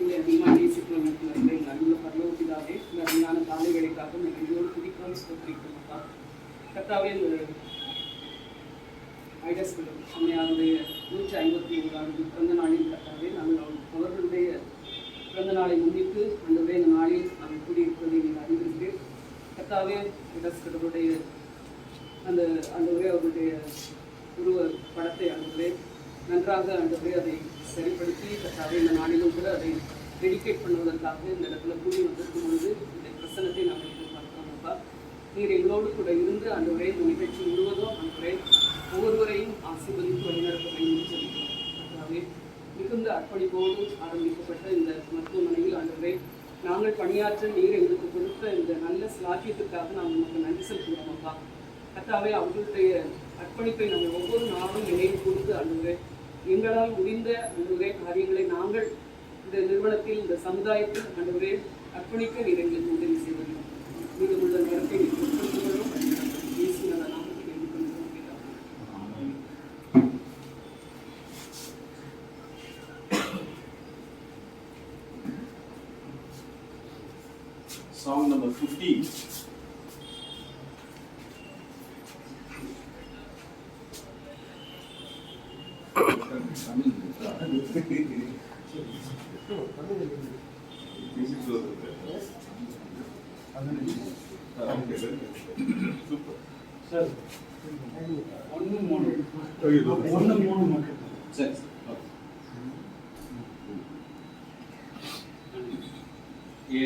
இந்த அதிகமாக நேசிக்கிறோம் எங்கள் அன்புள்ள பரலோகத்திலாவே இந்த அருமையான காலை வேலைக்காக நன்றியோடு துதிக்கிறோம், ஸ்தோத்திரிக்கிறோம். கர்த்தாவே, இந்த ஐடஸ் அம்மையாருடைய 151வது பிறந்த நாளில் கர்த்தாவே நாங்கள் அவர்களுடைய பிறந்த நாளை முன்னிட்டு அன்றைய இந்த நாளில் நாங்கள் கூடியிருப்பதை நீங்கள் அறிந்திருக்கிறேன். கர்த்தாவே, ஐடஸ் கடவுளுடைய அந்த அவருடைய உருவ படத்தை அன்றைய நன்றாக அதை சரிப்படுத்தி கர்த்தாவே இந்த நாளிலும் கூட அதை டெடிகேட் பண்ணுவதற்காக இந்த இடத்துல கூடி வந்திருக்கும் பொழுது இந்த பிரசனத்தை நாங்கள் எதிர்பார்க்கிறோம். அப்பா, நீர் எங்களோடு கூட இருந்து அன்றைய இந்த நிகழ்ச்சி முழுவதும் அன்றைய ஒவ்வொருவரையும் ஆசீர்வதித்து வழிநடத்த பயன்படுத்தியிருக்கிறோம். கர்த்தாவே, மிகுந்த அர்ப்பணிப்போடு ஆரம்பிக்கப்பட்ட இந்த மருத்துவமனையில் அன்றைய நாங்கள் பணியாற்ற நீர் எங்களுக்கு கொடுத்த இந்த நல்ல சிலாக்கியத்திற்காக நாங்கள் நமக்கு நன்றி செலுத்துகிறோம். அப்பா, கர்த்தாவே, அவர்களுடைய அர்ப்பணிப்பை நாங்கள் ஒவ்வொரு நாளும் நினைவு கொடுத்து அன்றைய எங்களால் முடிந்த அன்றுவரே காரியங்களை நாங்கள் இந்த நிறுவனத்தில் இந்த சமுதாயத்தில் அன்றுவரே அர்ப்பணிக்க நீர் எங்களுக்கு உதவி செய்வோம். மீதமுள்ள நேரத்தை ஏற்படுத்துகிறோம். இயேசுவின் நாமத்தில் வேண்டிக்கொள்கிறோம். Song number 15.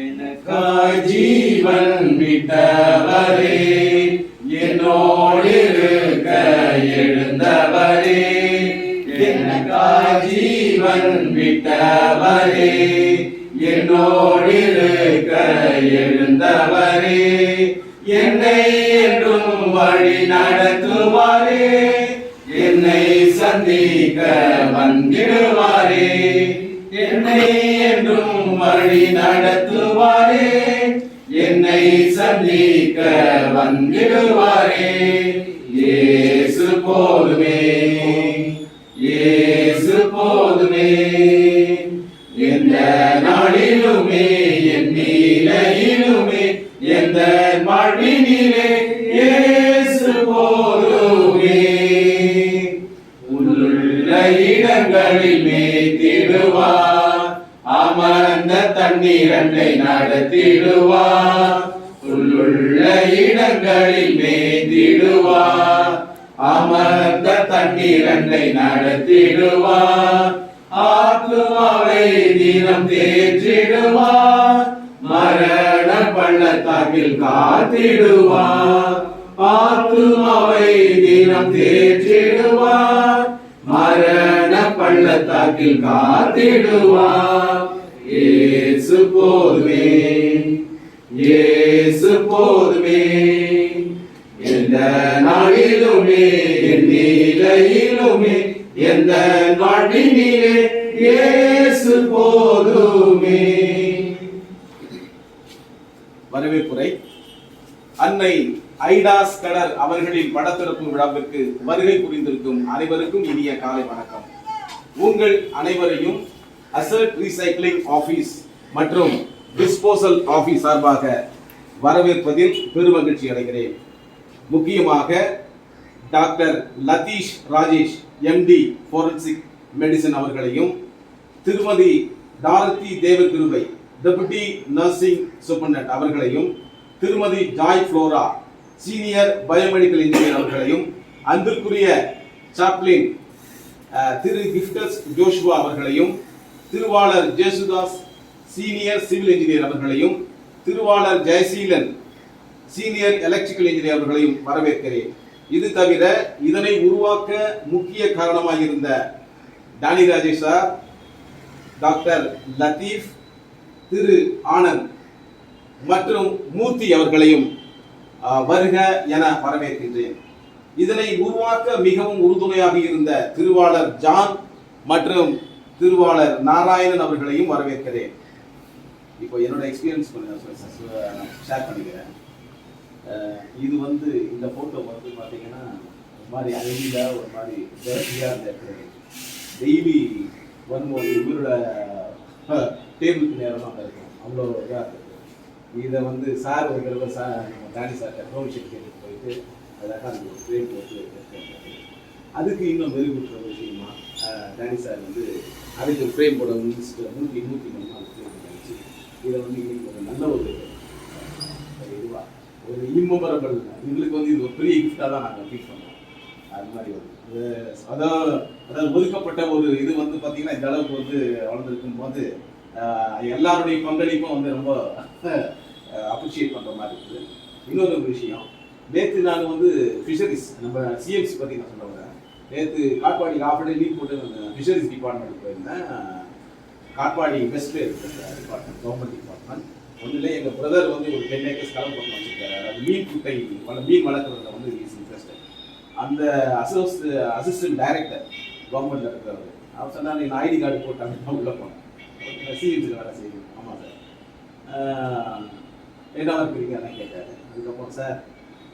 எனக்காய் ஜீவன் விட்டவரே, என்னோடு இருக்க எழுந்தவரே, எனக்காய் ஜீவன் விட்டவரே, என்னோடு இருக்க எழுந்தவரே, என்னை என்றும் வழி நடத்துவாரே, என்னை சந்திக்க வந்திடுவாரே, என்னை என்றும் வழி நடத்துவாரே, என்னை சந்திக்க வந்திடுவாரே. இயேசு போதுமே, இயேசு போதுமே, எந்த நாளிலுமே என் நிலையிலுமே எந்த வாழ்வினிலே இயேசு போதுமே. உள்ள இடங்களில் மேய்த்திடுவார், அமர்ந்த தண்ணீரண்டை நடத்திடுவார், உள்ளுள்ள இடங்களில் மேய்த்திடுவார், அமர்ந்த தண்ணீரண்டை நடத்திடுவார், ஆத்துமாவை தினம் தேற்றிடுவார், மரண பள்ளத்தாக்கில் காத்திடுவார், ஆத்துமாவை தினம் தேற்றிடுவார், மரண பள்ளத்தாக்கில் காத்திடுவார். இயேசு போதுமே, இயேசு போதுமே, எந்த நாளிலுமே என் நிலையிலுமே எந்த வாழ்வினிலே இயேசு போதுமே. வரவேற்புரை. அன்னை ஐடாஸ் கடர் அவர்களின் படத்திறப்பு விழாவிற்கு வருகை புரிந்திருக்கும் அனைவருக்கும் இனிய காலை வணக்கம். உங்கள் அனைவரையும் அசட் ரீசைக்ளிங் ஆபீஸ் மற்றும் டிஸ்போசல் ஆபீஸ் சார்பாக வரவேற்பதில் பெருமகிழ்ச்சி அடைகிறேன். முக்கியமாக doctor Latheesh Rajesh MD forensic medicine அவர்களையும், திருமதி Dorothy Devakirubai deputy nursing superintendent அவர்களையும், திருமதி Joy Flora senior biomedical engineer அவர்களையும், அன்பிற்குரிய சாப்ளின் திரு கிஃப்டஸ் ஜோஷுவா அவர்களையும், திருவாளர் ஜேசுதாஸ் சீனியர் சிவில் இன்ஜினியர் அவர்களையும், திருவாளர் ஜெயசீலன் சீனியர் எலக்ட்ரிக்கல் இன்ஜினியர் அவர்களையும் வரவேற்கிறேன். இது தவிர இதனை உருவாக்க முக்கிய காரணமாக இருந்த Danny Rajesh sir, doctor Latheef, திரு ஆனந்த் மற்றும் மூர்த்தி அவர்களையும் வருக என வரவேற்கின்றேன். இதனை உருவாக்க மிகவும் உறுதுணையாக இருந்த திருவாளர் ஜான் மற்றும் திருவாளர் நாராயணன் அவர்களையும் வரவேற்கிறேன். இப்போ என்னோட எக்ஸ்பீரியன்ஸ் ஷேர் பண்ணிக்கிறேன். இது இந்த போட்டோ பார்த்தீங்கன்னா ஒரு மாதிரி அழகியாக ஒரு மாதிரி டேர்ட்டியாக இருந்த டெய்லி வரும்போது இவரோட டேபிளுக்கு நேரமாக இருக்கும், அவ்வளோ இதாக இருக்குது. இதை வந்து சார் ஒரு தடவை டாடி சார் ப்ரொவிஷன் கேட்டு போயிட்டு அதாக அந்த ஒரு ஃப்ரேம் போட்டு எடுத்துட்டு அதுக்கு இன்னும் மெருகூட்டுற விஷயமா டாடி சார் வந்து அதுக்கு ஒரு ஃப்ரேம் போட முடிச்சுட்டு 100 அந்த ஃப்ரேம் நினச்சி இதை வந்து இன்னைக்கு ஒரு நல்ல ஒரு இதுவாக ஒரு இம்மெமரபிள் எங்களுக்கு வந்து இது ஒரு பெரிய கிஃப்டாக தான் நாங்கள் ஃபீல் பண்ணோம். அது மாதிரி ஒரு அதாவது ஒதுக்கப்பட்ட ஒரு இது வந்து பார்த்தீங்கன்னா இந்த அளவுக்கு வந்து வளர்ந்துருக்கும் போது எல்லாருடைய பங்களிப்பும் வந்து ரொம்ப அப்ரிஷியேட் பண்ணுற மாதிரி இருக்குது. இன்னொரு விஷயம், நேற்று நான் வந்து ஃபிஷரிஸ் நம்ம சிஎம்சி பற்றி நான் சொல்ல வரேன். நேற்று காட்பாடி ஆஃப்டே லீவ் போட்டு நான் ஃபிஷரிஸ் டிபார்ட்மெண்ட் போயிருந்தேன். காட்பாடி வெஸ்ட்ல இருக்கிற டிபார்ட்மெண்ட், கவர்மெண்ட் டிபார்ட்மெண்ட். ஒன்றுல எங்கள் பிரதர் வந்து ஒரு 10 ஏக்கர்ஸ் கலவு பண்ணி வச்சுருக்காரு. அதாவது மீன் குட்டை மீன் வளர்க்குறதுல வந்து இஸ் இன்ட்ரெஸ்டட். அந்த அசிஸ்டன்ட் டைரக்டர் கவர்மெண்ட்டில் இருக்கிறவர் அவர் சொன்னார், நான் ஐடி கார்டு போட்டாங்க உள்ளே போனேன். சிஎம்சியில் வேலை செய்யணும். ஆமாம் சார், என்ன இருக்கிறீங்க அதான் கேட்டார். அதுக்கப்புறம் சார்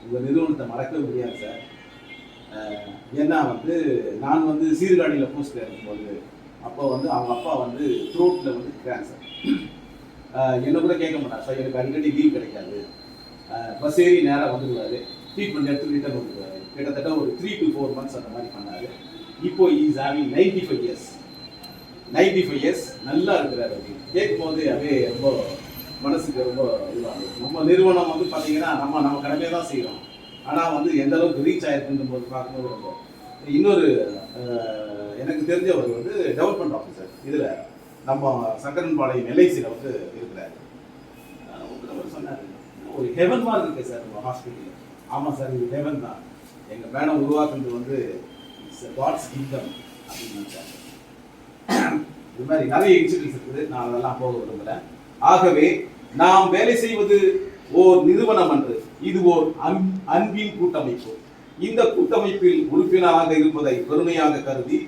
உங்கள் நிறுவனத்தை மறக்கவே முடியாது சார், ஏன்னா வந்து நான் வந்து சீர்காழியில் போஸ்ட்டில் இருக்கும்போது அப்போ வந்து அவங்க அப்பா வந்து த்ரோட்டில் வந்து கேன்சர். என்ன கூட கேட்க மாட்டார் சார், எனக்கு அடிக்கடி லீவ் கிடைக்காது, பஸ் ஏறி நேராக வந்துடுவார், ட்ரீட்மெண்ட் எடுத்து ரிட்டர்ன் வந்துடுவார். கிட்டத்தட்ட ஒரு 3 to 4 months அந்த மாதிரி பண்ணார். இப்போ இஸ் ஹேவிங் 95 years. 95 years நல்லா இருக்கிறார். அப்படின்னு கேட்கும்போது அப்படியே ரொம்ப மனசுக்கு ரொம்ப இதுவாகும். நம்ம நிறுவனம் வந்து பார்த்தீங்கன்னா நம்ம கடமையை தான் செய்கிறோம், ஆனால் வந்து எந்த அளவுக்கு ரீச் ஆயிருக்குன்ற போது பார்க்கும்போது ரொம்ப. இன்னொரு எனக்கு தெரிஞ்சவர் வந்து டெவலப்மெண்ட் ஆஃபீஸர் இதில் நம்ம சங்கரன்பாளையம் எல்ஐசியில் வந்து இருக்கிறார். அவர் சொன்னார், ஒரு ஹெவன் மாதிரி இருக்கு சார் நம்ம ஹாஸ்பிட்டலில். ஆமாம் சார், இது ஹெவன் தான். எங்கள் மேடம் உருவாக்குறது வந்து இட்ஸ் காட்ஸ் கிங்டம் அப்படின்னு நினச்சாங்க. இது மாதிரி நிறைய இன்சிடென்ட்ஸ் இருக்குது, நான் அதெல்லாம் போக விரும்புகிறேன். ஆகவே நாம் வேலை செய்வது ஓர் நிறுவனம் அன்று, இது ஓர் அன்பின் கூட்டமைப்பு. இந்த கூட்டமைப்பில் உறுப்பினராக இருப்பதை பெருமையாக கருதி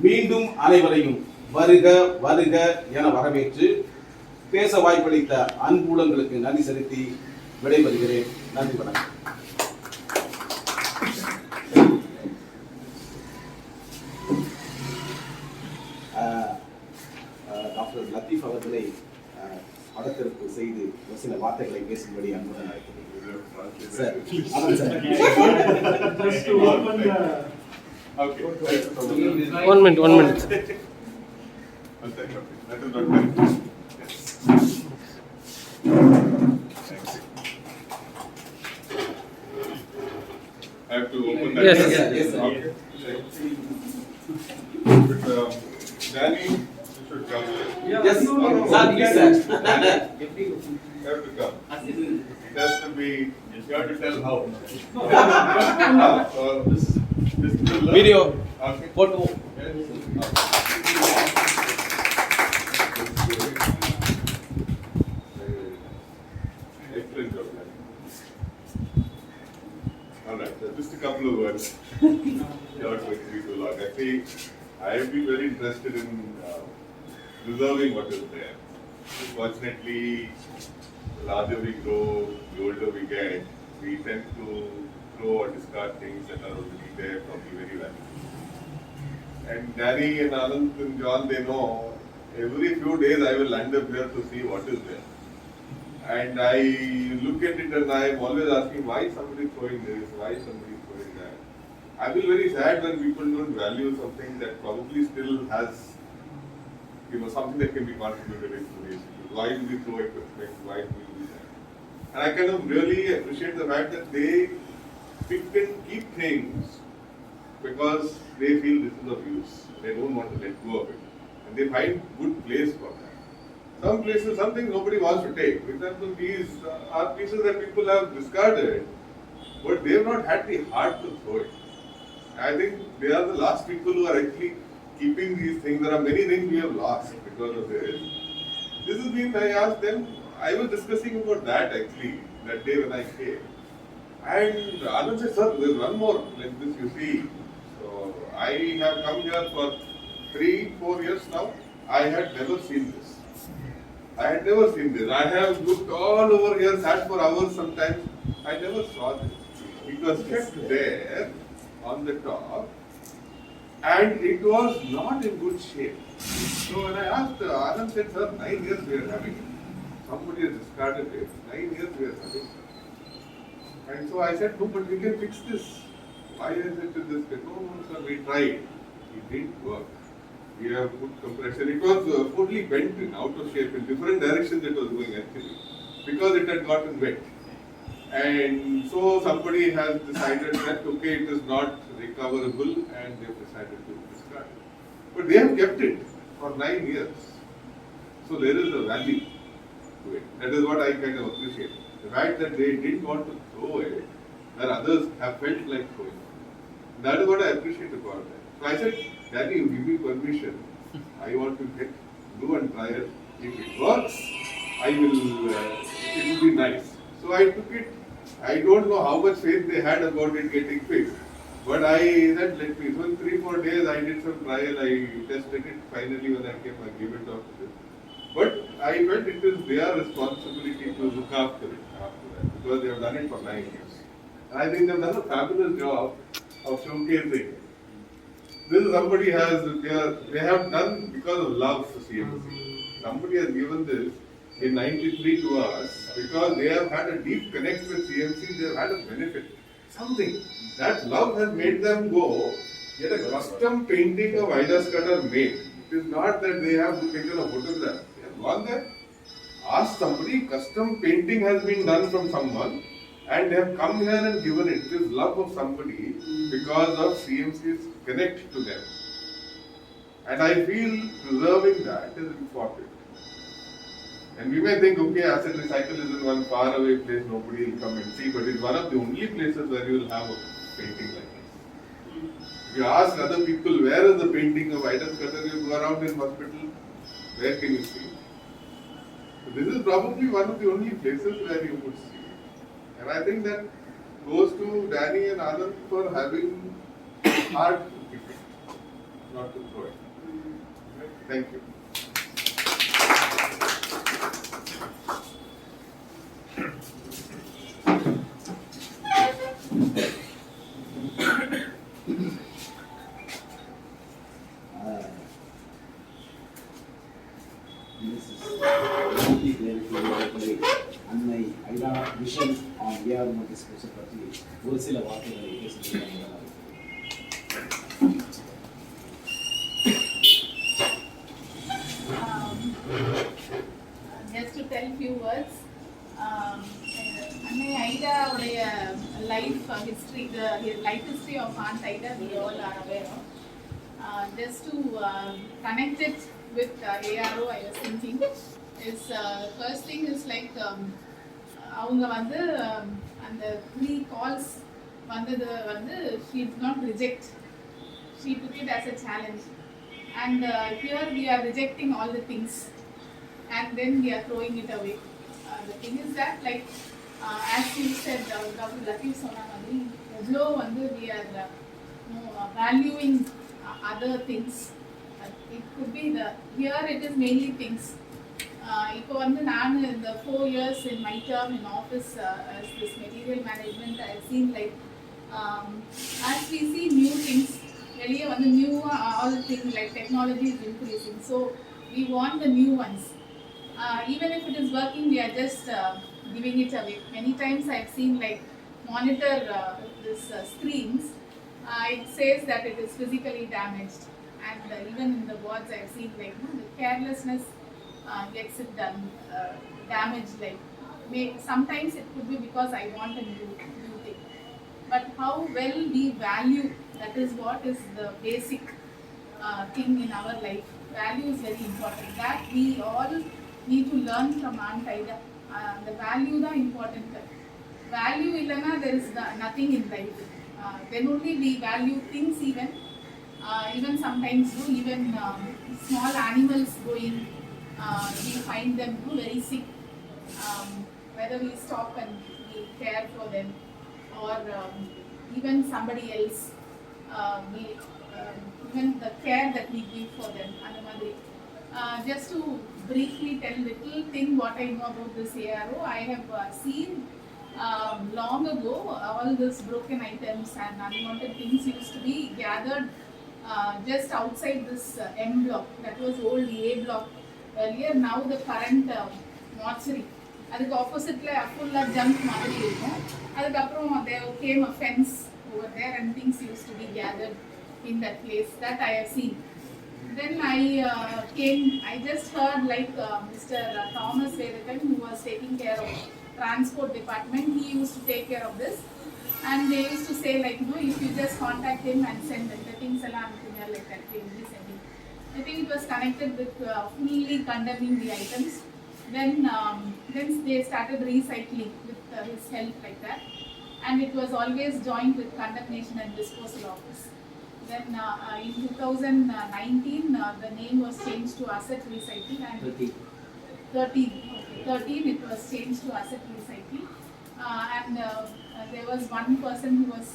மீண்டும் அனைவரையும் வருக வருக என வரவேற்று பேச வாய்ப்பளித்த அன்புலங்களுக்கு நன்றி செலுத்தி விடைபெறுகிறேன். நன்றி, வணக்கம். டாக்டர் லத்தீஃப் அவர்களை படத்திற்கு செய்து ஒரு சில வார்த்தைகளை பேசும்படி அன்புடன் அழைக்கிறேன். One minute. I have to open that. Yes. Okay. But, Danny, you should come. Yes, sir, please, sir. Danny, you have to come. Just to be, you have to tell how. This is Video. Okay. Photo. Excellent job, Danny. All right, just a couple of words. Not going to be too long. Actually, I have been very interested in preserving what is there. Fortunately, the larger we grow, the older we get, we tend to throw or discard things that are already there, probably very valuable. And Danny and Anand and John, they know every few days I will land up here to see what is there. And I look at it and I am always asking why somebody is throwing this, why somebody is throwing that. I feel very sad when people don't value something that probably still has, something that can be contributed into this. Why do we throw equipment? Why do we do that? And I kind of really appreciate the fact that they pick and keep things because they feel this is of use. They don't want to let go of it. And they find good place for that. Some places, some things nobody wants to take. For example, these are pieces that people have discarded, but they have not had the heart to throw it. I think they are the last people who are actually keeping these things. There are many things we have lost because of this. This has been, I asked them, I was discussing about that actually, that day when I came. And Anand said, sir, there's one more like this you see. So I have come here for 3-4 years now. I had never seen this. I had never seen this. I have looked all over here, sat for hours sometimes. I never saw this. It was kept there on the top and it was not in good shape. So when I asked, Anand said, sir, 9 years we are having it. Somebody has discarded it. 9 years we are having it. And so I said, no, but we can fix this. Why is it this way? No, no, sir, we tried. It didn't work. We have put compressor. It was totally bent in, out of shape, in different directions it was going actually, because it had gotten wet. And so somebody has decided that, okay, it is not recoverable, and they have decided to discard it. But they have kept it for 9 years. So there is a value to it. That is what I kind of appreciate. The fact that they didn't want to throw it, where others have felt like throwing it. That is what I appreciate about that. So I said, Daddy, you give me permission. I want to do and try it. If it works, I will, it will be nice. So I took it. I don't know how much faith they had about it getting fixed. But I said, let me. So in 3-4 days, I did some trial. I tested it. Finally, when I came, I gave it off to them. But I felt it is their responsibility to look after it after that, because they have done it for 9 years. And I think they have done a fabulous job of showcasing it. This somebody has, they have done because of love for CMC. Somebody has given this in 93 to us because they have had a deep connect with CMC, they have had a benefit. Something. That love has made them go get a custom painting of Ida Scudder made. It is not that they have taken a photograph. They have gone there, asked somebody, custom painting has been done from someone, and they have come here and given it. It is love of somebody because of CMC's connect to them. And I feel preserving that is important. And we may think, okay, acid recycle is in one far away place, nobody will come and see, but it's one of the only places where you will have a painting like this. If you ask other people, where is the painting of Ida Scudder, you go around in hospital, where can you see? So this is probably one of the only places where you would see. And I think that goes to Danny and Anand for having heart to pick it, not to throw it. Right? Thank you. This is really very அன்னை ஐடா vision on AR மல்டிஸ்பெஷல் பற்றி ஒரு சில வார்த்தைகளை பேசுகிறேன். Just to tell few words, Anna Ida உடைய life history, the life history of Aunt Ida we all are aware of. Just to connect it with ARO, I was thinking is first thing is like அவங்க வந்து அந்த 3 calls வந்தது வந்து she did not reject, she took it as a challenge, and here we are rejecting all the things and then we are throwing it away. The thing is that like as you said, Dr. Latif சொன்ன மாதிரி எவ்வளோ வந்து we are valuing other things. It could be here it is mainly things. இப்போ வந்து நான் இந்த 4 years in my term in office as this material management, I have seen like as we see new things, வெளியே வந்து new all things like technology is increasing, so we want the new ones. Even if it is working, we are just giving it away. Many times I have seen like monitor this screens, it says that it is physically damaged, and even in the wards I have seen like the carelessness gets it done, damaged. Like sometimes it could be because I want a new thing, but how well we value, that is what is the basic thing in our life. Value is very important, that we all need to learn from Aunt Ida. The value is important. Value illana there is nothing in life. Then only we value things, even sometimes even small animals going, we find them very sick, whether we stop and we care for them, or even somebody else, even the care that we give for them. Just to briefly tell little thing what I know about this ARO, I have seen long ago all these broken items and unwanted things used to be gathered just outside this M block. That was old A block earlier. Now the current mortuary. அதுக்கு ஆப்போசிட்ல ஃபுல்லா junk மாதிரி இருக்கும். அதுக்கப்புறம் there came a fence over there and things used to be gathered in that place. That I have seen. Then I just heard like Mr. Thomas Vedakan, who was taking care of transport department, he used to take care of this. And they used to say like, if you just contact him and send the things along like that, he will be sending. I think it was connected with fully condemning the items. Then they started recycling with his help like that. And it was always joined with condemnation and disposal office. Then in 2019, the name was changed to asset recycling. And 13 it was changed to asset recycling. And there was one person who was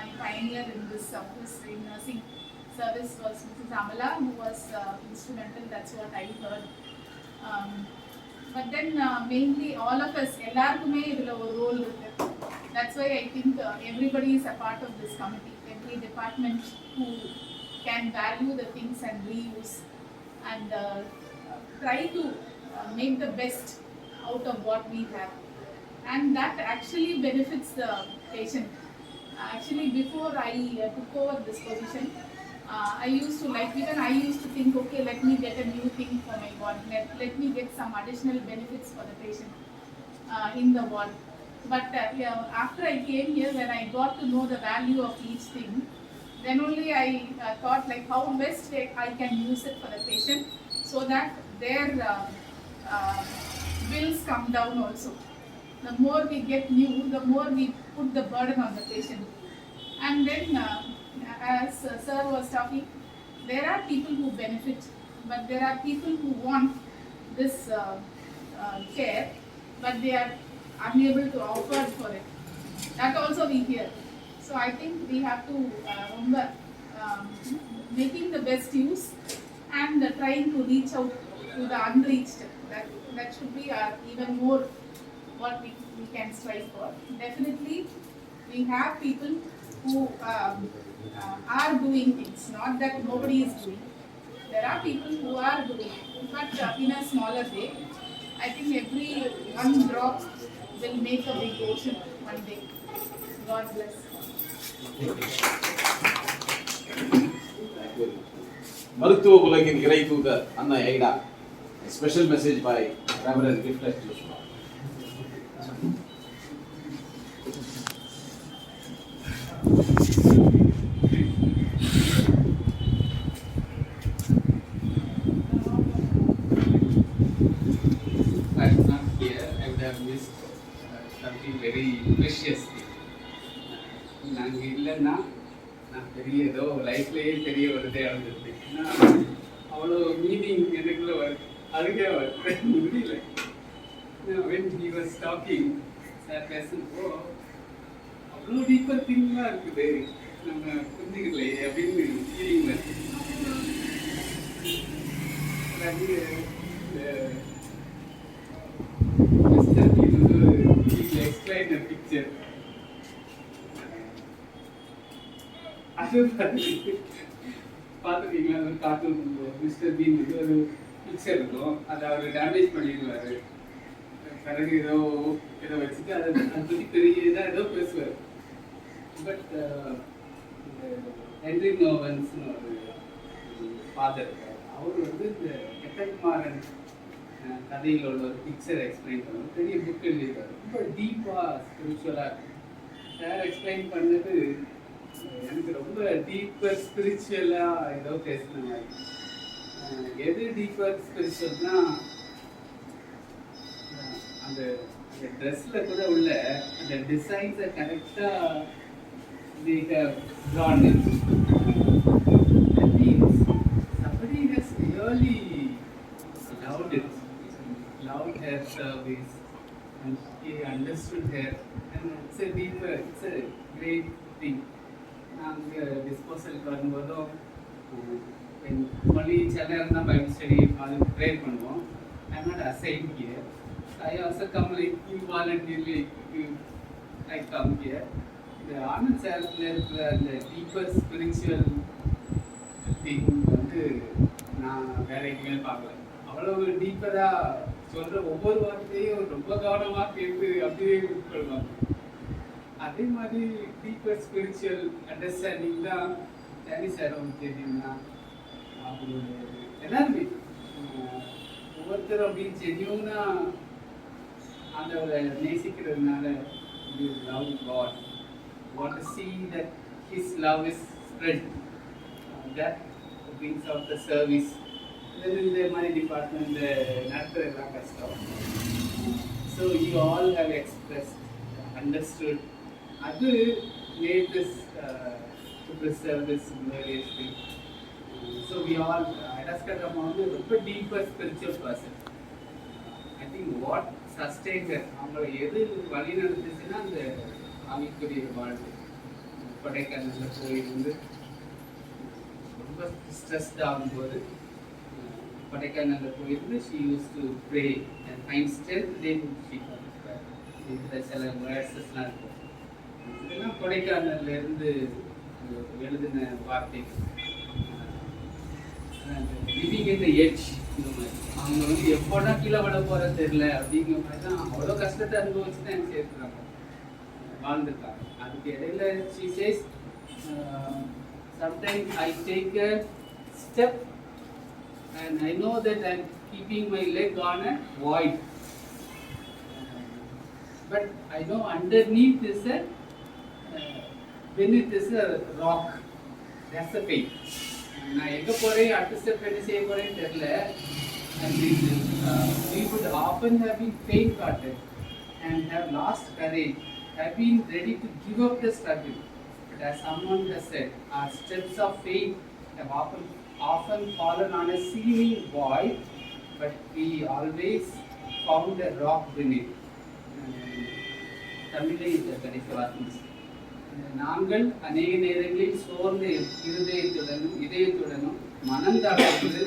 my pioneer in this in nursing service was Mrs. Amala, who was instrumental. That's what I heard. But then mainly all of us, ellarkume idhula or role irukku. That's why I think everybody is a part of this committee. Every department who can value the things and reuse and try to make the best out of what we have. And that actually benefits the patient. Actually, before I took over this position, I used to think, okay, let me get a new thing for my ward. Let me get some additional benefits for the patient in the ward. But after I came here, when I got to know the value of each thing, then only I thought like how best I can use it for the patient so that their bills come down also. The more we get new, the more we put the burden on the patient. And then, as Sir was talking, there are people who benefit, but there are people who want this care, but they are unable to offer for it. That also we hear. So I think we have to remember making the best use and trying to reach out to the unreached. That should be even more what we can strive for. Definitely, we have people who are doing things, not that nobody is doing. There are people who are doing it, but in a smaller way. I think every one drop will make a big ocean one day. God bless. மருத்துவ உலகின் இறை தூதர் அண்ணா ஐடா. Special message by reverend Gift Joshua. I'm not here. I would have missed something very precious thing. நாங்கள் இல்லைன்னா நான் பெரிய ஏதோ லைஃப்லேயே பெரிய வருதே ஆகுது. அவ்வளோ மீனிங் எனக்குள்ள வருது. அதுக்கே வருது முடியல. When he was talking, sir பேசுகிறப்போ அவ்வளோ டீப்பர் திங்லாம் இருக்குது, நம்ம புரிஞ்சுக்கலையே அப்படின்னு ஃபீலிங் வருது. Explain the picture. அது பார்த்துருக்கீங்களா? ஒரு கார்ட்டூன் மிஸ்டர் பீன் வந்து ஒரு பிக்சர் இருக்கும், அதை அவர் டேமேஜ் பண்ணிடுவார். பிறகு ஏதோ வச்சுட்டு அதை பற்றி பெரிய இதாக ஏதோ பேசுவார். பட் ஹென்ரி நோவன்ஸ்னு ஒரு ஃபாதர் இருக்கார். அவர் வந்து இந்த கெட்டகுமாரன் கதையில் உள்ள ஒரு பிக்சர் எக்ஸ்பிளைன் பண்ணுவார். பெரிய புக் எழுதியிருக்காரு. ரொம்ப டீப்பாக ஸ்பிரிச்சுவலாக இருக்கும். சார் எக்ஸ்பிளைன் பண்ணது எனக்கு ரொம்ப டீப்பர் ஸ்பிரிச்சுவலாக ஏதோ பேசின மாதிரி. எது டீப்பர் ஸ்பிரிச்சுவல்னா அந்த ட்ரெஸ்ஸில் கூட உள்ள அந்த டிசைன்ஸை கரெக்டாக they have drawn it. That means somebody has really loved it, loved her service, and he understood her, and it's a deeper, it's a great thing. நாங்கள் டிஸ்போசலுக்கு வரும்போதும் only சில நேரம் தான் பைபிள் ஸ்டடி அது ப்ரேயர் பண்ணுவோம். I am not assign here. I also come like you voluntarily I come here. இந்த ஆனந்த் சார்ல இருக்கிற அந்த டீப்பர் ஸ்பிரிச்சுவல் திங் வந்து நான் வேற எங்கேயுமே பார்க்கல. அவ்வளவு டீப்பராக சொல்கிற ஒவ்வொரு வார்த்தையும் ரொம்ப கவனமாக கேட்டு அப்படியே உட்கொள்வாங்க. அதே மாதிரி டீப்பர் ஸ்பிரிச்சுவல் அண்டர்ஸ்டாண்டிங் தான் டேனி சார் வந்து தெரியும்னா அவங்களோட எல்லாருமே ஒவ்வொருத்தரும் அப்படின்னு ஜென்யூனாக ஆண்டவரை நேசிக்கிறதுனால you love God, want to see that His love is spread. That brings out the service. இந்த மாதிரி டிபார்ட்மெண்ட் நடத்துறதுலாம் கஷ்டம். So you all have expressed, understood. அது made this to preserve this glorious thing. So we all, Adaskar Amma வந்து ரொம்ப deeper spiritual person. I think what sustained her, அவங்களை எது வழி நடந்துச்சுன்னா அந்த ஆவிக்குரிய வாழ்வு. கொடைக்கானலில் போயிருந்து ரொம்ப ஸ்ட்ரெஸ்ட் ஆகும்போது கொடைக்கானலில் போயிருந்து she used to pray and find strength, then she comes back. இந்த சில வேர்ஸஸ்லாம் இருக்கும். இதெல்லாம் கொடைக்கானல்ல இருந்து எழுதின வார்த்தைகள். லிவிங் இன் த எட்ஜ், இந்த மாதிரி அவங்க வந்து எப்போதான் கீழே விட போகிறது தெரியல அப்படிங்கிற மாதிரி தான் அவ்வளோ கஷ்டத்தை அனுபவிச்சு தான் எனக்கு சேர்த்துறாங்க, வாழ்ந்துருக்காங்க. அதுக்கு இடையில she says, sometimes I take a step and I know that I'm keeping my leg on a void, but I know underneath is a beneath is a rock. That's the faith. நான் எங்கே போகிறேன், அடுத்த step என்ன செய்ய போகிறேன்னு தெரியல. And we would often have been faint-hearted and have lost courage, have been ready to give up the struggle. But as someone has said, our steps of faith have often fallen on a seeming void, but we always found a rock beneath. தமிழை இந்த கடைசி வார்த்தை, நாங்கள் அநேக நேரங்களில் சோர்ந்த இதயத்துடனும் மனந்தாழ்ந்து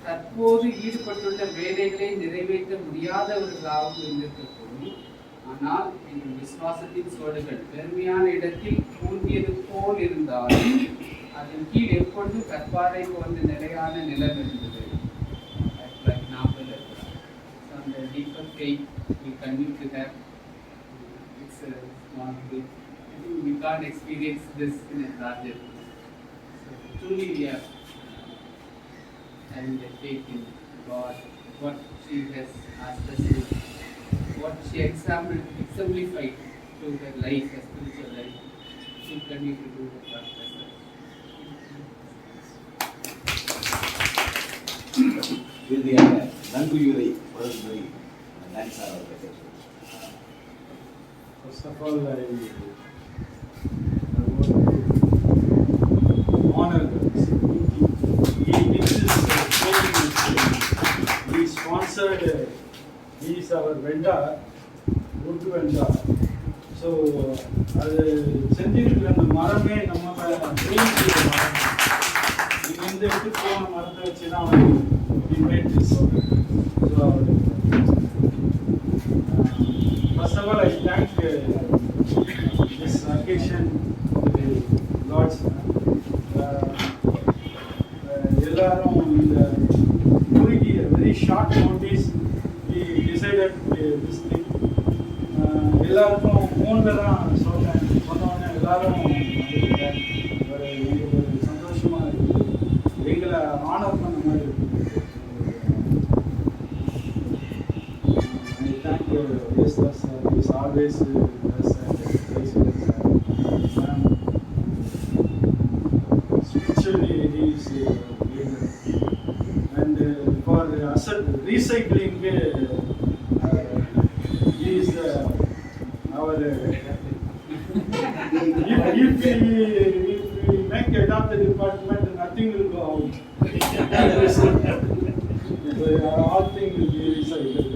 தற்போது ஈடுபட்டுள்ள வேலைகளை நிறைவேற்ற முடியாதவர்களாகவும் இருந்திருக்கக்கூடும். ஆனால் எங்கள் விசுவாசத்தின் சோடுகள் பெருமையான இடத்தில் தூண்டியது போல் இருந்தாலும் அதன் கீழ் எப்பொழுதும் கற்பாறை போன்ற நிலையான நிலம் இருந்தது. அந்த deeper faith we continue to have. It's a small bit. I think we can't experience this in a larger way. So truly we are having the faith in God, what she has asked us to, what she exemplified through her life, her spiritual life. She continue to do what God has done. இறுதியாக நன்றியுரை வழங்குவதை Danny sir அவர்களை கேட்கிறேன். First of all, I want to honor this. He did this training. He sponsored. He is our vendor, wood vendor. So, அது செஞ்சிருக்கிற அந்த மரமே நம்ம train செய்கிற மரம். இங்கேருந்து எடுத்துட்டு போன மரத்தை வச்சு தான் அவர் he made this. So, first of all, I thank this occasion, the Lord's. எல்லாரும் இந்த குறுகிய very short notice we decided this thing. எல்லாருக்கும் ஃபோனில் தான் சொன்னோன்னே எல்லாரும் வந்துட்டாங்க. எங்களுக்கு ஒரு சந்தோஷமாக இருக்குது, எங்களை ஆனர் பண்ண மாதிரி இருக்குது. I thank Esther sir, he is always us and praise sir. Spiritually he is leader. And for asset recycling, he is our if we make adopt the department, nothing will go out. All things will be recycled.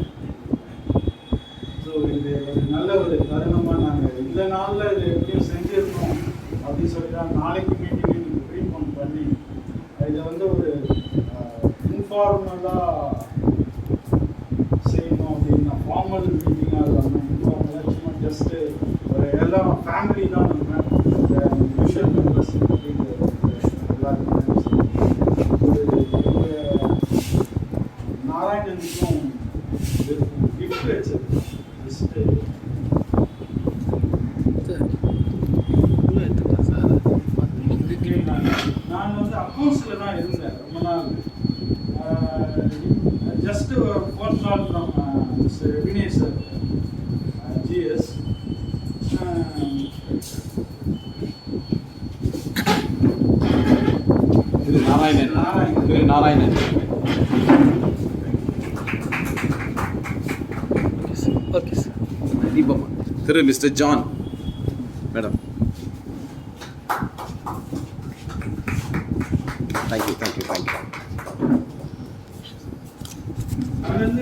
So இது ஒரு நல்ல ஒரு தருணமாக நாங்கள் இந்த நாளில் இது எப்படியும் செஞ்சுருக்கோம் அப்படின்னு சொல்லி தான் நாளைக்கு மீட்டிங்கை நீங்கள் ப்ரீஃபோன் பண்ணி இதை வந்து ஒரு இன்ஃபார்மலாக செய்யணும் அப்படின்னா ஃபார்மல் மீட்டிங்காக இல்லாமல் இன்ஃபார்மலாக சும்மா ஜஸ்ட்டு ஒரு எல்லாம் ஃபேமிலி தான் நம்ம யூஷுவல் மெம்பர்ஸ் எல்லாருக்குமே நாராயணனுக்கும் கிஃப்ட் வச்சிருக்கேன். ஜஸ்ட்டு நான் வந்து அக்கௌண்ட்ஸில் தான் இருந்தேன் ரொம்ப நாள். Just phone call from mister Vinesh sir, GS. Thiru Narayanan. Thiru Narayanan. Okay sir. தீபம். திரு மிஸ்டர் ஜான் மேடம். தேங்க்யூ. அது வந்து